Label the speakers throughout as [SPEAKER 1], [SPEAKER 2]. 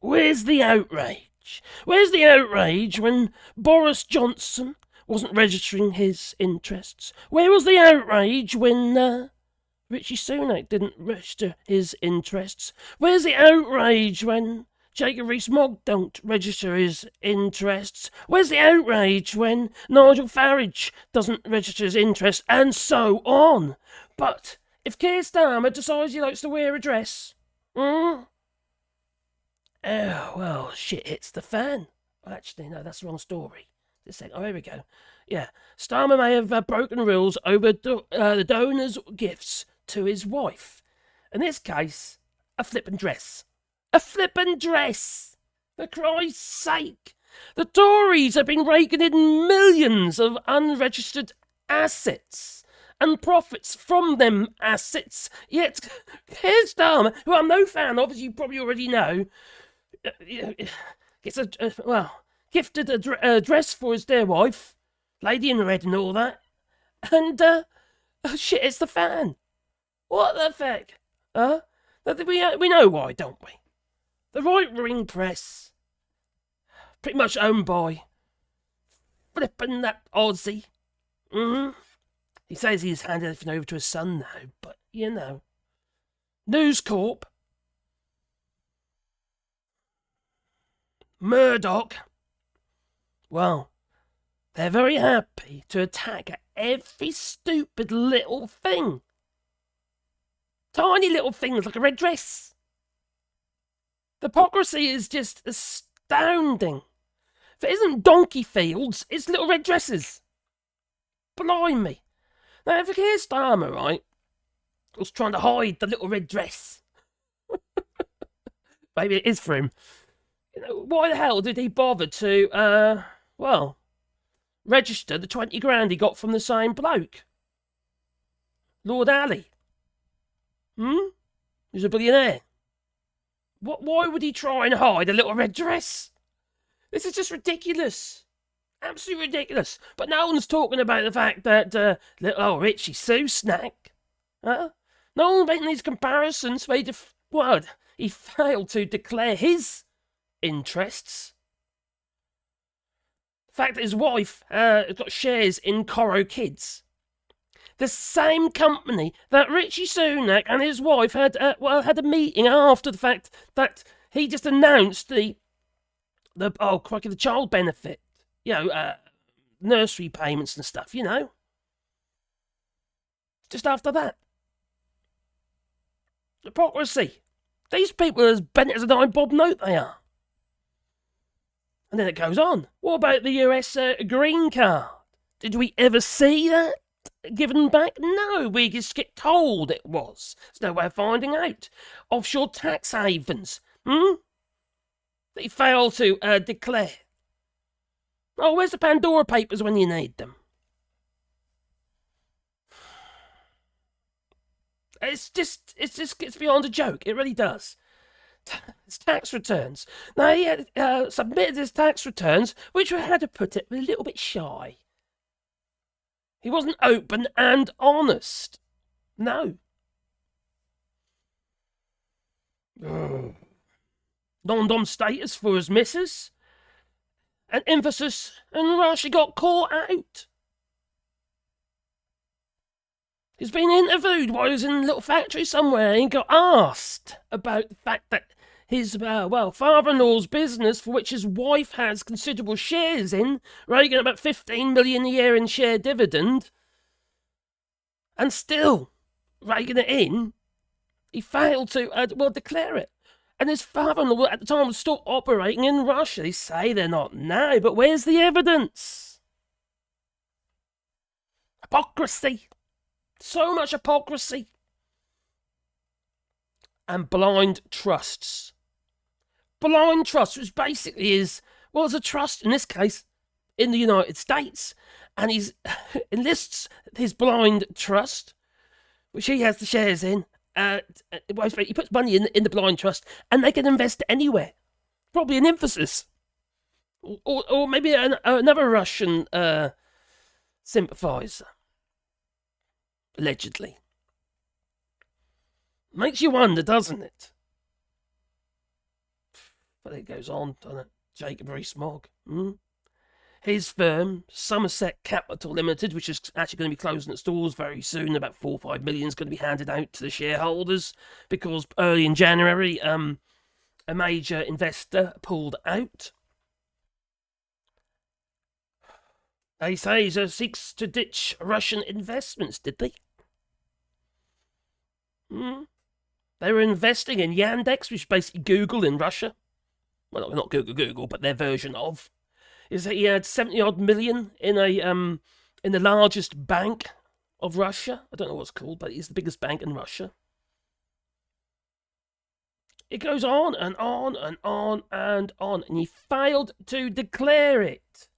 [SPEAKER 1] Where's the outrage? Where's the outrage when Boris Johnson wasn't registering his interests? Where was the outrage when Rishi Sunak didn't register his interests? Where's the outrage when Rees-Mogg don't register his interests? Where's the outrage when Nigel Farage doesn't register his interests? And so on. But if Keir Starmer decides he likes to wear a dress, oh, well, shit hits the fan. Actually, no, that's the wrong story. Oh, here we go. Yeah, Starmer may have broken rules over the donor's gifts to his wife. In this case, a flippin' dress. A flippin' dress! For Christ's sake! The Tories have been raking in millions of unregistered assets and profits from them assets. Yet, Keir Starmer, who I'm no fan of, as you probably already know, gets gifted a dress for his dear wife, lady in red and all that, and shit, it's the fan. What the feck? We know why, don't we? The right-wing press, pretty much owned by flippin' that Aussie. He says he's handed everything over to his son now, but you know, News Corp, Murdoch, well, they're very happy to attack at every stupid little thing. Tiny little things like a red dress. The hypocrisy is just astounding. If it isn't donkey fields, it's little red dresses. Blimey. Now, if Keir Starmer, right, was trying to hide the little red dress, maybe it is for him. You know, why the hell did he bother to, register the 20 grand he got from the same bloke? Lord Ali. He's a billionaire. Why would he try and hide a little red dress? This is just ridiculous. Absolutely ridiculous. But no one's talking about the fact that little old Rishi Sunak, no one's making these comparisons. He failed to declare his interests. The fact that his wife has got shares in CROOK, the same company that Rishi Sunak and his wife had a meeting after the fact that he just announced the child benefit, nursery payments and stuff, just after that. Hypocrisy. These people are as bent as a dime bob note, they are. And then it goes on. What about the US green card? Did we ever see that given back? No, we just get told it was. There's no way of finding out. Offshore tax havens. They fail to declare. Oh, where's the Pandora Papers when you need them? It just gets beyond a joke. It really does. His tax returns. Now, he had submitted his tax returns, which we had to put it a little bit shy. He wasn't open and honest. No. Non-dom status for his missus. An emphasis in Russia got caught out. He's been interviewed while he was in a little factory somewhere and got asked about the fact that his, father-in-law's business, for which his wife has considerable shares in, raking about 15 million a year in share dividend, and still raking it in, he failed to, declare it. And his father-in-law at the time was still operating in Russia. They say they're not now, but where's the evidence? Hypocrisy. So much hypocrisy. And blind trusts. Blind trust, which basically is, it's a trust, in this case, in the United States. And he enlists his blind trust, which he has the shares in. He puts money in the blind trust, and they can invest anywhere. Probably an emphasis. Or maybe another Russian sympathiser. Allegedly. Makes you wonder, doesn't it? But it goes on, doesn't it? Jacob Rees-Mogg. His firm, Somerset Capital Limited, which is actually going to be closing its doors very soon, about 4 or 5 million is going to be handed out to the shareholders because early in January, a major investor pulled out. They say he seeks to ditch Russian investments, did they? They were investing in Yandex, which is basically Google in Russia. Well, not Google, but their version of. Is that he had 70-odd million in the largest bank of Russia. I don't know what it's called, but it's the biggest bank in Russia. It goes on and on and on and on, and he failed to declare it.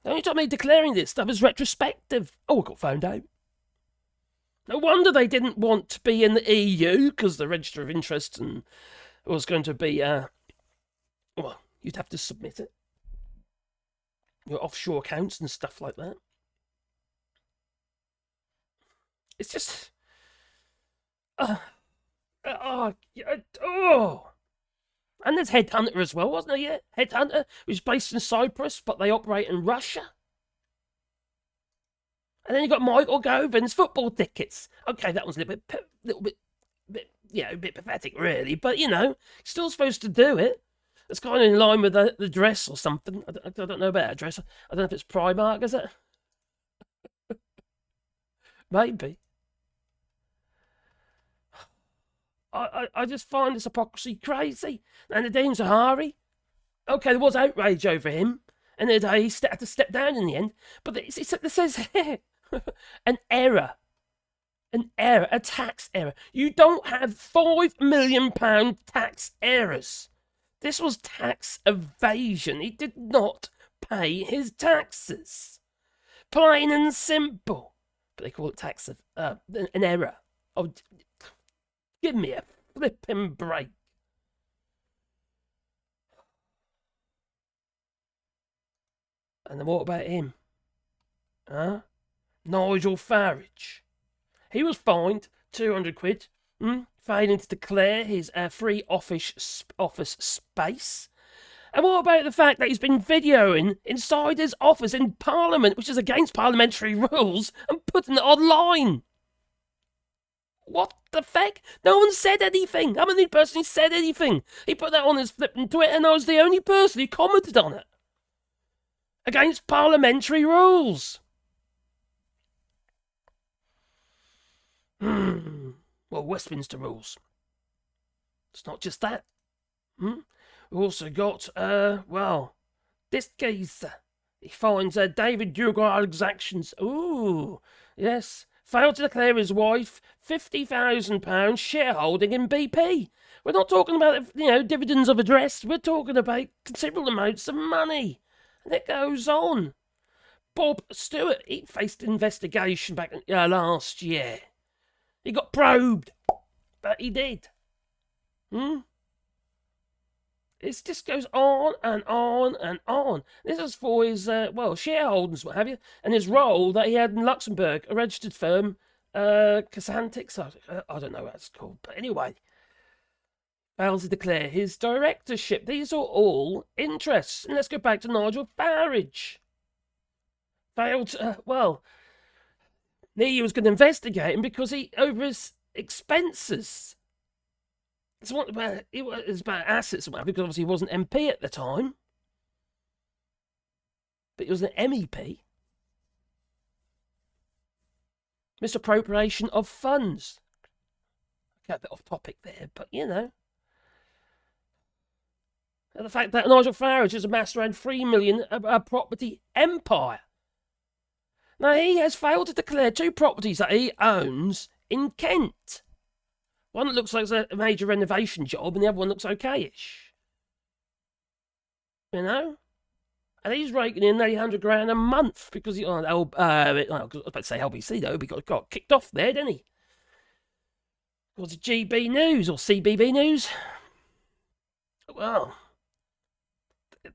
[SPEAKER 1] The only time they're declaring this stuff is retrospective. Oh, it got found out. No wonder they didn't want to be in the EU, because the register of interest and was going to be, well, you'd have to submit it. Your offshore accounts and stuff like that. It's just... And there's Headhunter as well, wasn't there? Yeah, Headhunter, which is based in Cyprus, but they operate in Russia. And then you got Michael Govin's football tickets. Okay, that was a bit pathetic, really. But still supposed to do it. It's kind of in line with the dress or something. I don't know about a dress. I don't know if it's Primark, is it? Maybe. I just find this hypocrisy crazy. And Nadhim Zahawi, okay, there was outrage over him, and he had to step down in the end. But it says here, an error, a tax error. You don't have £5 million tax errors. This was tax evasion. He did not pay his taxes. Plain and simple. But they call it tax an error. Oh, give me a flipping break. And then what about him? Nigel Farage. He was fined 200 quid, failing to declare his free office space. And what about the fact that he's been videoing inside his office in Parliament, which is against parliamentary rules, and putting it online? What the feck? No one said anything. I'm the only person who said anything. He put that on his flipping Twitter, and I was the only person who commented on it. Against parliamentary rules. Well, Westminster rules. It's not just that. We've also got, this geezer. He finds David Dugar's actions. Ooh, yes. Failed to declare his wife £50,000 shareholding in BP. We're not talking about, dividends of address. We're talking about considerable amounts of money. And it goes on. Bob Stewart, he faced investigation back last year. He got probed, but he did. It just goes on and on and on. This is for his, shareholdings, what have you, and his role that he had in Luxembourg, a registered firm, Casantics, I don't know what it's called, but anyway. Failed to declare his directorship. These are all interests. And let's go back to Nigel Farage. Failed to, he was going to investigate him because over his expenses. It was about assets, because obviously he wasn't MP at the time. But he was an MEP. Misappropriation of funds. Okay, a bit off topic there, but And the fact that Nigel Farage has amassed around 3 million a property empire. Now, he has failed to declare 2 properties that he owns in Kent. One that looks like a major renovation job, and the other one looks okay-ish. And he's raking in nearly 100 grand a month because I was about to say LBC though, but he got kicked off there, didn't he? Was it GB News or CBB News? Well,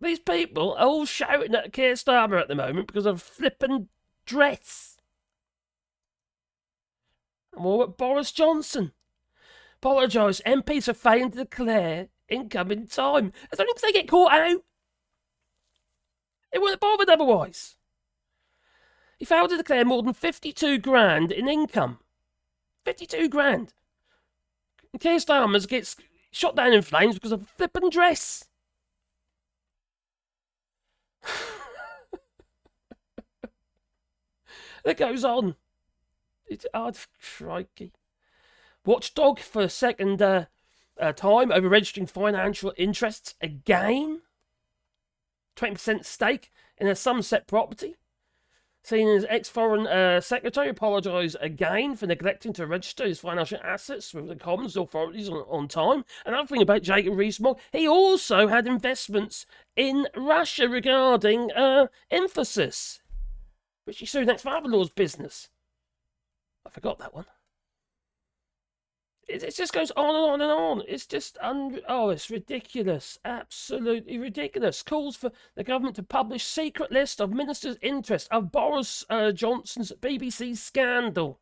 [SPEAKER 1] these people are all shouting at Keir Starmer at the moment because of flippin' dress. And what about Boris Johnson? apologised. MPs are failing to declare income in time. As long as they get caught out, they wouldn't have bothered otherwise. He failed to declare more than 52 grand in income. 52 grand. And Keir Starmer gets shot down in flames because of a flippin' dress. It goes on. Crikey. Watchdog for a second time over registering financial interests again. 20% stake in a sunset property. Seen as ex-foreign secretary apologised again for neglecting to register his financial assets with the Commons authorities on time. Another thing about Jacob Rees-Mogg, he also had investments in Russia regarding emphasis. Rishi Sunak's father-in-law's business. I forgot that one. It just goes on and on and on. It's just, it's ridiculous. Absolutely ridiculous. Calls for the government to publish secret list of ministers' interests of Boris Johnson's BBC scandal.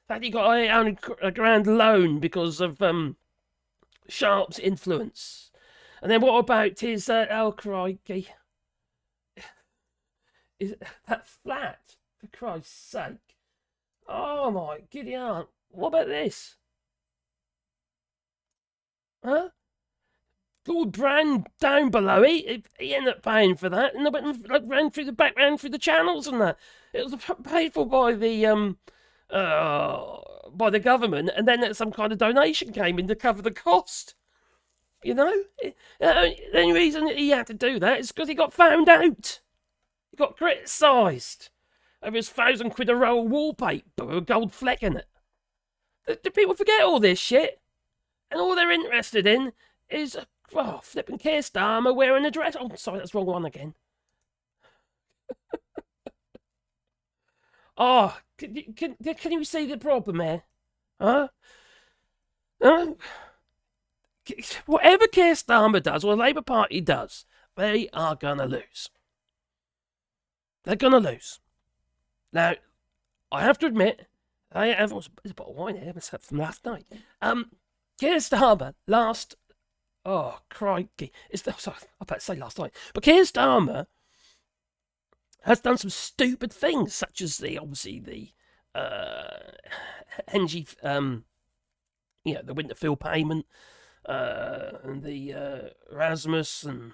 [SPEAKER 1] That he got a grand loan because of Sharp's influence. And then what about his, crikey. Is that flat? For Christ's sake. Oh my giddy aunt. What about this? Huh? Lord Brand down below, he ended up paying for that, and ran through the background through the channels and that. It was paid for by the government, and then some kind of donation came in to cover the cost. You know, the only reason he had to do that is because he got found out. He got criticised over his £1,000 a roll wallpaper with a gold fleck in it. Do people forget all this shit? And all they're interested in is, flipping Keir Starmer wearing a dress. Oh, sorry, that's the wrong one again. Can you see the problem here? Huh? Whatever Keir Starmer does, or the Labour Party does, they are going to lose. They're going to lose. Now, I have to admit, there's a bottle of wine here, from last night. Keir Starmer, crikey. I was about to say last night. But Keir Starmer has done some stupid things, such as the Engie, the Winterfield payment, and the Erasmus and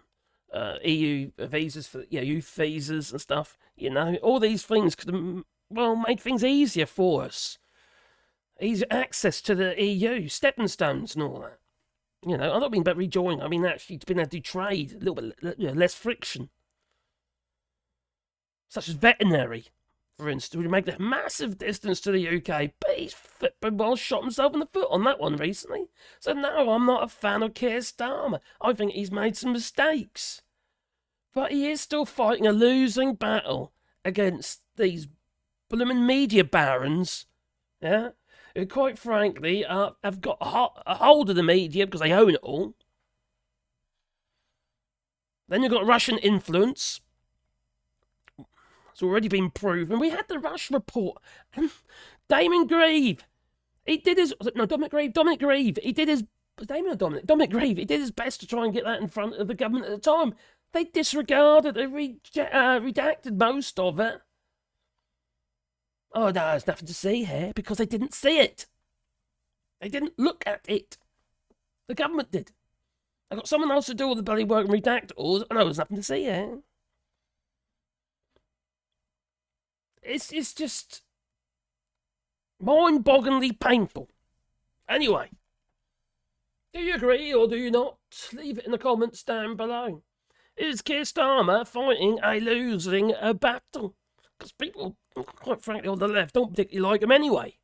[SPEAKER 1] EU visas for youth visas and stuff. All these things could have made things easier for us. Easier access to the EU, stepping stones and all that. I'm not being about rejoining. I mean, actually, being able to do trade, a little bit less friction. Such as veterinary, for instance, would make a massive distance to the UK. But he's shot himself in the foot on that one recently. So no, I'm not a fan of Keir Starmer. I think he's made some mistakes. But he is still fighting a losing battle against these blooming media barons. Yeah? Who, quite frankly, have got a hold of the media because they own it all. Then you've got Russian influence. It's already been proven. We had the Rush report. And Damon Grieve, he did his... No, Dominic Grieve. He did his... Was Damon or Dominic? Dominic Grieve. He did his best to try and get that in front of the government at the time. They disregarded, they redacted most of it. Oh, no, there's nothing to see here because they didn't see it. They didn't look at it. The government did. I got someone else to do all the bloody work and redact all. Oh, no, there's nothing to see here. It's just mind-bogglingly painful. Anyway, do you agree or do you not? Leave it in the comments down below. Is Keir Starmer fighting a losing battle? Because people, quite frankly, on the left don't particularly like him anyway.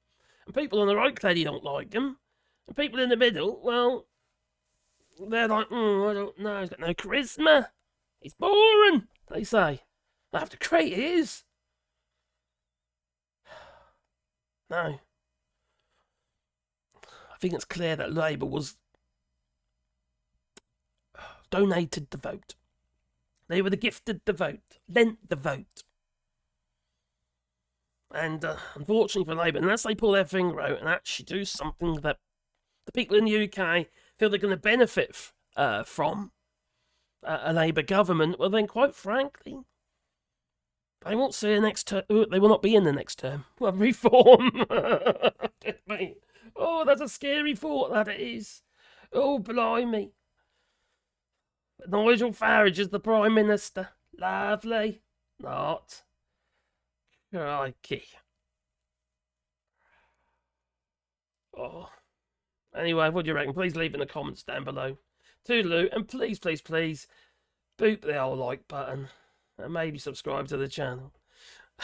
[SPEAKER 1] And people on the right clearly don't like him. And people in the middle, well, they're like, I don't know, he's got no charisma. He's boring, they say. I have to create his. No. I think it's clear that Labour was donated the vote. They were the gifted the vote, lent the vote. And unfortunately for Labour, unless they pull their finger out and actually do something that the people in the UK feel they're going to benefit from a Labour government, well then, quite frankly, they won't see a next term. They will not be in the next term. Well, reform. Mate. Oh, that's a scary thought, that it is. Oh, blimey. Nigel Farage is the Prime Minister. Lovely. Not. Crikey. Oh. Anyway, what do you reckon? Please leave in the comments down below. Toodaloo, and please, please, please, boop the old like button. And maybe subscribe to the channel.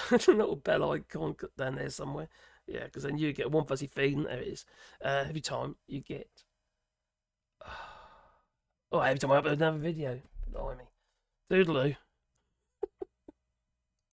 [SPEAKER 1] A little bell icon down there somewhere. Yeah, because then you get one fuzzy feed, and there it is. Every time you get... Oh, every time I upload another video. Blimey. Toodaloo.